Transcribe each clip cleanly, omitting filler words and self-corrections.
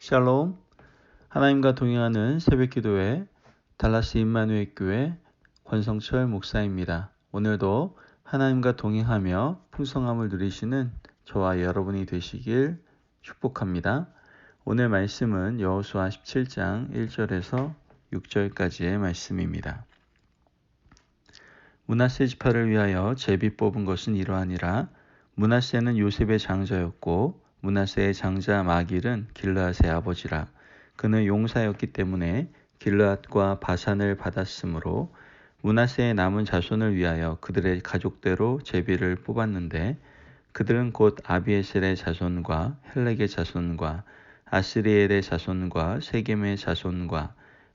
샬롬, 하나님과 동행하는 새벽기도회 달라스 임마누엘 교회 권성철 목사입니다. 오늘도 하나님과 동행하며 풍성함을 누리시는 저와 여러분이 되시길 축복합니다. 오늘 말씀은 여호수아 17장 1절에서 6절까지의 말씀입니다. 므낫세 지파를 위하여 제비 뽑은 것은 이러하니라. 므낫세는 요셉의 장자였고 므낫세의 장자 마길은 길르앗의 아버지라. 그는 용사였기 때문에 길르앗과 바산을 받았으므로 므낫세의 남은 자손을 위하여 그들의 가족대로 제비를 뽑았는데 그들은 곧 아비에셀의 자손과 헬렉의 자손과 아스리엘의 자손과 세겜의 자손과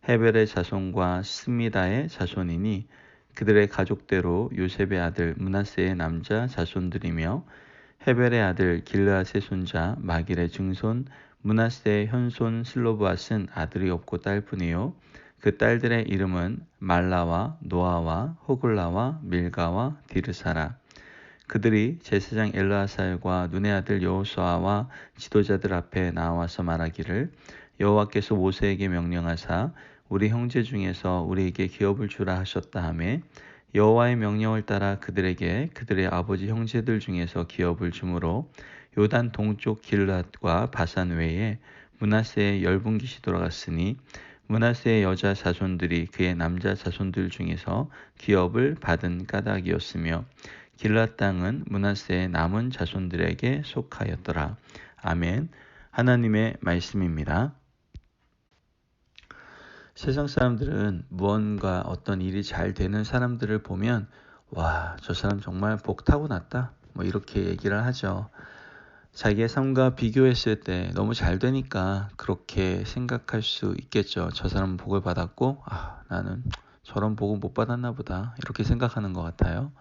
헤벨의 자손과 스미다의 자손이니 그들의 가족대로 요셉의 아들 므낫세의 남자 자손들이며 헤벨의 아들 길르앗의 손자 마길의 증손 므낫세의 현손 슬로브앗은 아들이 없고 딸뿐이요 그 딸들의 이름은 말라와 노아와 호글라와 밀가와 디르사라. 그들이 제사장 엘르아살과 눈의 아들 여호수아와 지도자들 앞에 나와서 말하기를 여호와께서 모세에게 명령하사 우리 형제 중에서 우리에게 기업을 주라 하셨다 하매 여호와의 명령을 따라 그들에게 그들의 아버지 형제들 중에서 기업을 주므로 요단 동쪽 길앗과 바산 외에 므낫세의 10분깃이 돌아갔으니 므낫세의 여자 자손들이 그의 남자 자손들 중에서 기업을 받은 까닭이었으며 길앗 땅은 므낫세의 남은 자손들에게 속하였더라. 아멘. 하나님의 말씀입니다. 세상 사람들은 무언가 어떤 일이 잘 되는 사람들을 보면 와, 저 사람 정말 복 타고났다 뭐 이렇게 얘기를 하죠. 자기의 삶과 비교했을 때 너무 잘 되니까 그렇게 생각할 수 있겠죠. 저 사람은 복을 받았고 나는 저런 복은 못 받았나 보다 이렇게 생각하는 것 같아요.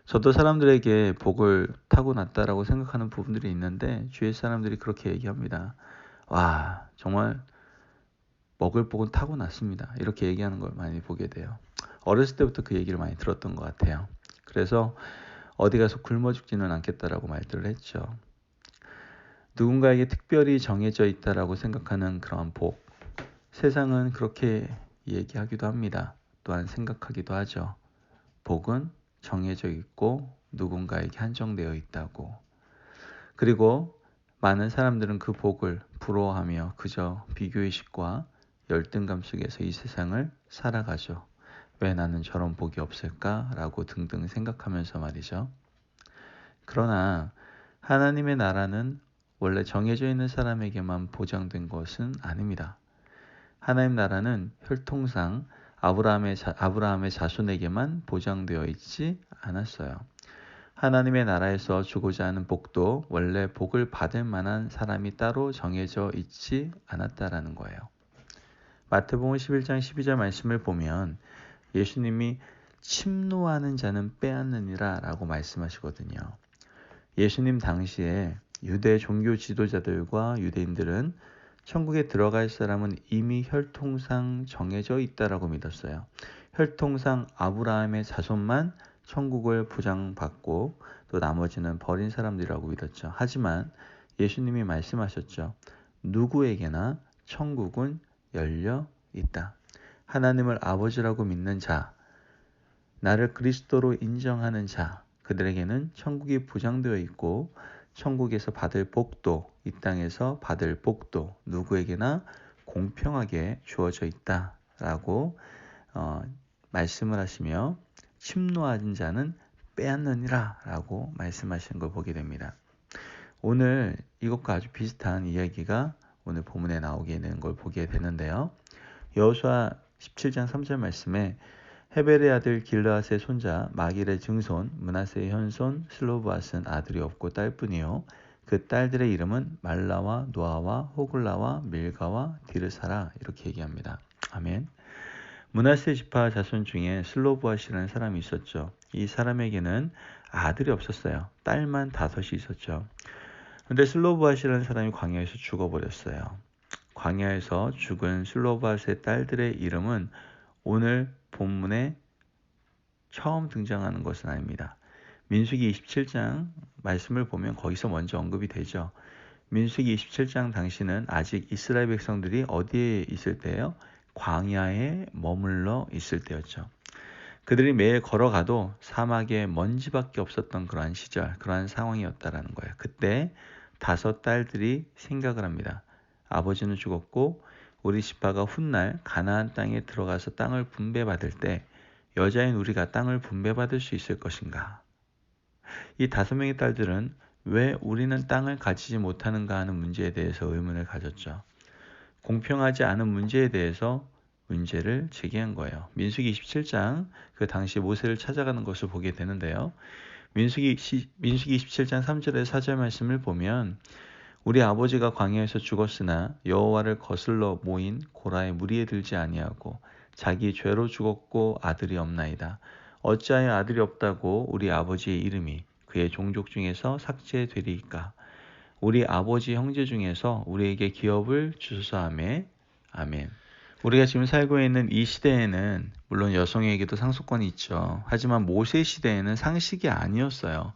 저도 사람들에게 복을 타고났다라고 생각하는 부분들이 있는데 주위의 사람들이 그렇게 얘기합니다. 와, 정말 먹을 복은 타고났습니다. 이렇게 얘기하는 걸 많이 보게 돼요. 어렸을 때부터 그 얘기를 많이 들었던 것 같아요. 그래서 어디 가서 굶어 죽지는 않겠다라고 말들을 했죠. 누군가에게 특별히 정해져 있다라고 생각하는 그런 복. 세상은 그렇게 얘기하기도 합니다. 또한 생각하기도 하죠. 복은 정해져 있고 누군가에게 한정되어 있다고. 그리고 많은 사람들은 그 복을 부러워하며 그저 비교의식과 열등감 속에서 이 세상을 살아가죠. 왜 나는 저런 복이 없을까라고 등등 생각하면서 말이죠. 그러나 하나님의 나라는 원래 정해져 있는 사람에게만 보장된 것은 아닙니다. 하나님 나라는 혈통상 아브라함의 자손에게만 보장되어 있지 않았어요. 하나님의 나라에서 주고자 하는 복도 원래 복을 받을 만한 사람이 따로 정해져 있지 않았다라는 거예요. 마태복음 11장 12절 말씀을 보면 예수님이 침노하는 자는 빼앗느니라 라고 말씀하시거든요. 예수님 당시에 유대 종교 지도자들과 유대인들은 천국에 들어갈 사람은 이미 혈통상 정해져 있다라고 믿었어요. 혈통상 아브라함의 자손만 천국을 보장받고 또 나머지는 버린 사람들이라고 믿었죠. 하지만 예수님이 말씀하셨죠. 누구에게나 천국은 열려 있다. 하나님을 아버지라고 믿는 자, 나를 그리스도로 인정하는 자, 그들에게는 천국이 보장되어 있고 천국에서 받을 복도, 이 땅에서 받을 복도 누구에게나 공평하게 주어져 있다라고 말씀을 하시며 침노하는 자는 빼앗느니라 라고 말씀하신 걸 보게 됩니다. 오늘 이것과 아주 비슷한 이야기가 오늘 본문에 나오게 되는 걸 보게 되는데요. 여호수아 17장 3절 말씀에 헤벨의 아들 길르앗의 손자 마길의 증손 므낫세의 현손 슬로브앗은 아들이 없고 딸뿐이요 그 딸들의 이름은 말라와 노아와 호글라와 밀가와 디르사라 이렇게 얘기합니다. 아멘. 므낫세 지파 자손 중에 슬로브앗이라는 사람이 있었죠. 이 사람에게는 아들이 없었어요. 딸만 5이 있었죠. 근데 슬로브앗이라는 사람이 광야에서 죽어버렸어요. 광야에서 죽은 슬로브앗의 딸들의 이름은 오늘 본문에 처음 등장하는 것은 아닙니다. 민수기 27장 말씀을 보면 거기서 먼저 언급이 되죠. 민수기 27장 당시는 아직 이스라엘 백성들이 어디에 있을 때예요? 광야에 머물러 있을 때였죠. 그들이 매일 걸어가도 사막에 먼지밖에 없었던 그러한 시절, 그러한 상황이었다라는 거예요. 그때 5 딸들이 생각을 합니다. 아버지는 죽었고 우리 지파가 훗날 가나안 땅에 들어가서 땅을 분배받을 때 여자인 우리가 땅을 분배받을 수 있을 것인가? 이 5명의 딸들은 왜 우리는 땅을 가지지 못하는가 하는 문제에 대해서 의문을 가졌죠. 공평하지 않은 문제에 대해서 문제를 제기한 거예요. 민수기 27장 그 당시 모세를 찾아가는 것을 보게 되는데요. 민수기 27장 3절의 4절 말씀을 보면 우리 아버지가 광야에서 죽었으나 여호와를 거슬러 모인 고라의 무리에 들지 아니하고 자기 죄로 죽었고 아들이 없나이다. 어찌하여 아들이 없다고 우리 아버지의 이름이 그의 종족 중에서 삭제되리이까? 우리 아버지 형제 중에서 우리에게 기업을 주소서 하매 아멘. 우리가 지금 살고 있는 이 시대에는 물론 여성에게도 상속권이 있죠. 하지만 모세 시대에는 상식이 아니었어요.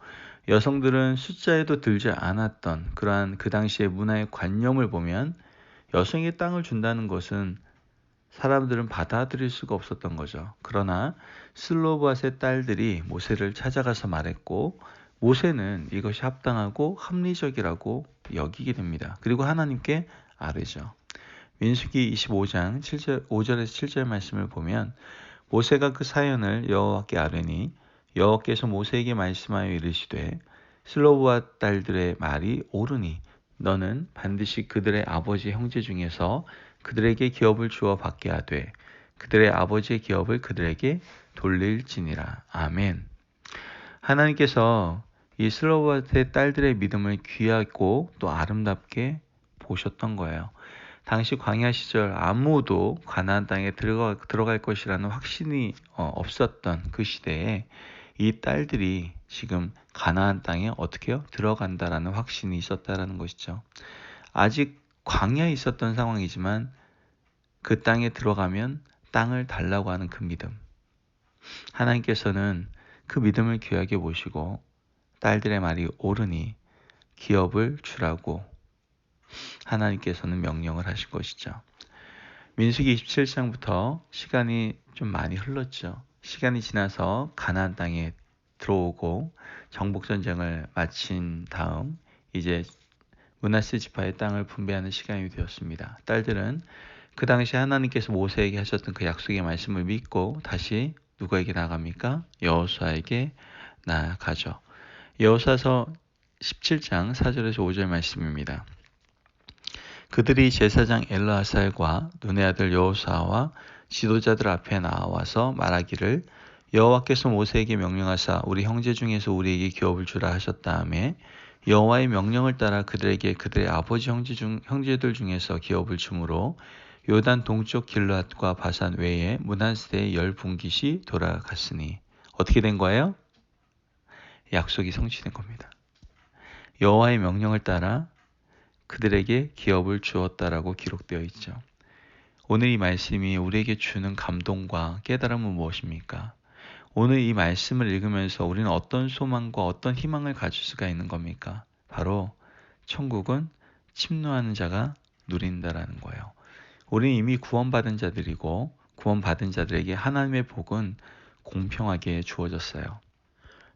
여성들은 숫자에도 들지 않았던 그러한 그 당시의 문화의 관념을 보면 여성에게 땅을 준다는 것은 사람들은 받아들일 수가 없었던 거죠. 그러나 슬로바스의 딸들이 모세를 찾아가서 말했고 모세는 이것이 합당하고 합리적이라고 여기게 됩니다. 그리고 하나님께 아뢰죠. 민수기 25장 5절에서 7절 말씀을 보면 모세가 그 사연을 여호와께 아뢰니 여호와께서 모세에게 말씀하여 이르시되 슬로브와 딸들의 말이 옳으니 너는 반드시 그들의 아버지 형제 중에서 그들에게 기업을 주어 받게 하되 그들의 아버지의 기업을 그들에게 돌릴지니라. 아멘. 하나님께서 이 슬로브의 딸들의 믿음을 귀하고 또 아름답게 보셨던 거예요. 당시 광야 시절 아무도 가나안 땅에 들어갈 것이라는 확신이 없었던 그 시대에 이 딸들이 지금 가나안 땅에 어떻게 해요? 들어간다라는 확신이 있었다라는 것이죠. 아직 광야에 있었던 상황이지만 그 땅에 들어가면 땅을 달라고 하는 그 믿음. 하나님께서는 그 믿음을 귀하게 보시고 딸들의 말이 옳으니 기업을 주라고 하나님께서는 명령을 하신 것이죠. 민수기 27장부터 시간이 좀 많이 흘렀죠. 시간이 지나서 가나안 땅에 들어오고 정복전쟁을 마친 다음 이제 므낫세 지파의 땅을 분배하는 시간이 되었습니다. 딸들은 그 당시 하나님께서 모세에게 하셨던 그 약속의 말씀을 믿고 다시 누구에게 나갑니까? 여호수아에게 나아가죠. 여호수아서 17장 4절에서 5절 말씀입니다. 그들이 제사장 엘르아살과 눈의 아들 여호수아와 지도자들 앞에 나와서 말하기를 여호와께서 모세에게 명령하사 우리 형제 중에서 우리에게 기업을 주라 하셨다하며 여호와의 명령을 따라 그들에게 그들의 아버지 형제들 중에서 기업을 주므로 요단 동쪽 길르앗과 바산 외에 므낫세의 10분깃이 돌아갔으니 어떻게 된 거예요? 약속이 성취된 겁니다. 여호와의 명령을 따라 그들에게 기업을 주었다라고 기록되어 있죠. 오늘 이 말씀이 우리에게 주는 감동과 깨달음은 무엇입니까? 오늘 이 말씀을 읽으면서 우리는 어떤 소망과 어떤 희망을 가질 수가 있는 겁니까? 바로 천국은 침노하는 자가 누린다라는 거예요. 우리는 이미 구원받은 자들이고 구원받은 자들에게 하나님의 복은 공평하게 주어졌어요.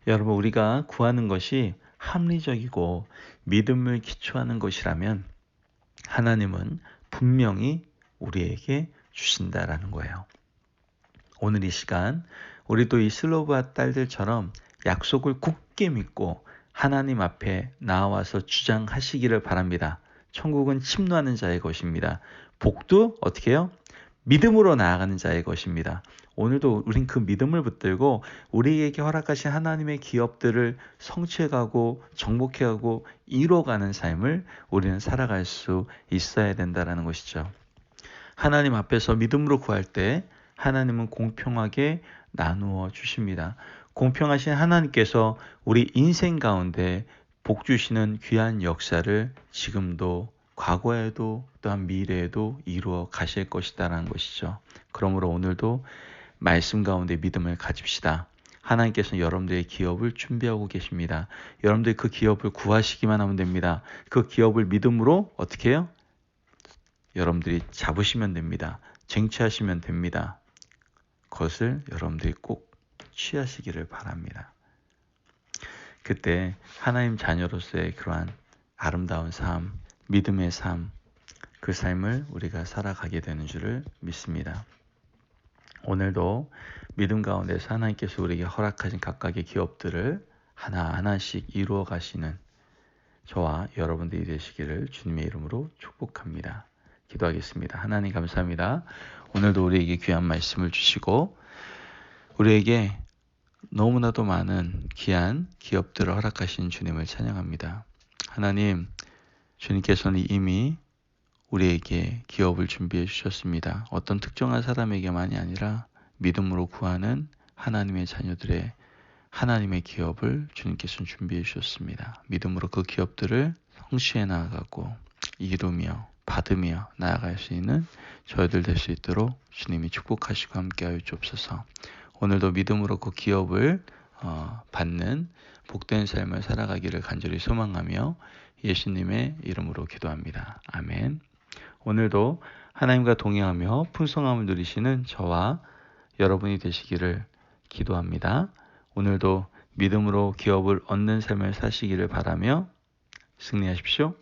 여러분, 우리가 구하는 것이 합리적이고 믿음을 기초하는 것이라면 하나님은 분명히 우리에게 주신다라는 거예요. 오늘 이 시간 우리도 이 슬로브아 딸들처럼 약속을 굳게 믿고 하나님 앞에 나와서 주장하시기를 바랍니다. 천국은 침노하는 자의 것입니다. 복도 어떻게 해요? 믿음으로 나아가는 자의 것입니다. 오늘도 우린 그 믿음을 붙들고 우리에게 허락하신 하나님의 기업들을 성취해가고 정복해가고 이뤄가는 삶을 우리는 살아갈 수 있어야 된다는 것이죠. 하나님 앞에서 믿음으로 구할 때 하나님은 공평하게 나누어 주십니다. 공평하신 하나님께서 우리 인생 가운데 복 주시는 귀한 역사를 지금도 과거에도 또한 미래에도 이루어 가실 것이다라는 것이죠. 그러므로 오늘도 말씀 가운데 믿음을 가집시다. 하나님께서는 여러분들의 기업을 준비하고 계십니다. 여러분들이 그 기업을 구하시기만 하면 됩니다. 그 기업을 믿음으로 어떻게 해요? 여러분들이 잡으시면 됩니다. 쟁취하시면 됩니다. 그것을 여러분들이 꼭 취하시기를 바랍니다. 그때 하나님 자녀로서의 그러한 아름다운 삶, 믿음의 삶, 그 삶을 우리가 살아가게 되는 줄을 믿습니다. 오늘도 믿음 가운데서 하나님께서 우리에게 허락하신 각각의 기업들을 하나하나씩 이루어 가시는 저와 여러분들이 되시기를 주님의 이름으로 축복합니다. 기도하겠습니다. 하나님 감사합니다. 오늘도 우리에게 귀한 말씀을 주시고 우리에게 너무나도 많은 귀한 기업들을 허락하신 주님을 찬양합니다. 하나님, 주님께서는 이미 우리에게 기업을 준비해 주셨습니다. 어떤 특정한 사람에게만이 아니라 믿음으로 구하는 하나님의 자녀들의 하나님의 기업을 주님께서는 준비해 주셨습니다. 믿음으로 그 기업들을 성취해 나아가고 이루며 받으며 나아갈 수 있는 저희들 될 수 있도록 주님이 축복하시고 함께하여 주옵소서. 오늘도 믿음으로 그 기업을 받는 복된 삶을 살아가기를 간절히 소망하며 예수님의 이름으로 기도합니다. 아멘. 오늘도 하나님과 동행하며 풍성함을 누리시는 저와 여러분이 되시기를 기도합니다. 오늘도 믿음으로 기업을 얻는 삶을 사시기를 바라며 승리하십시오.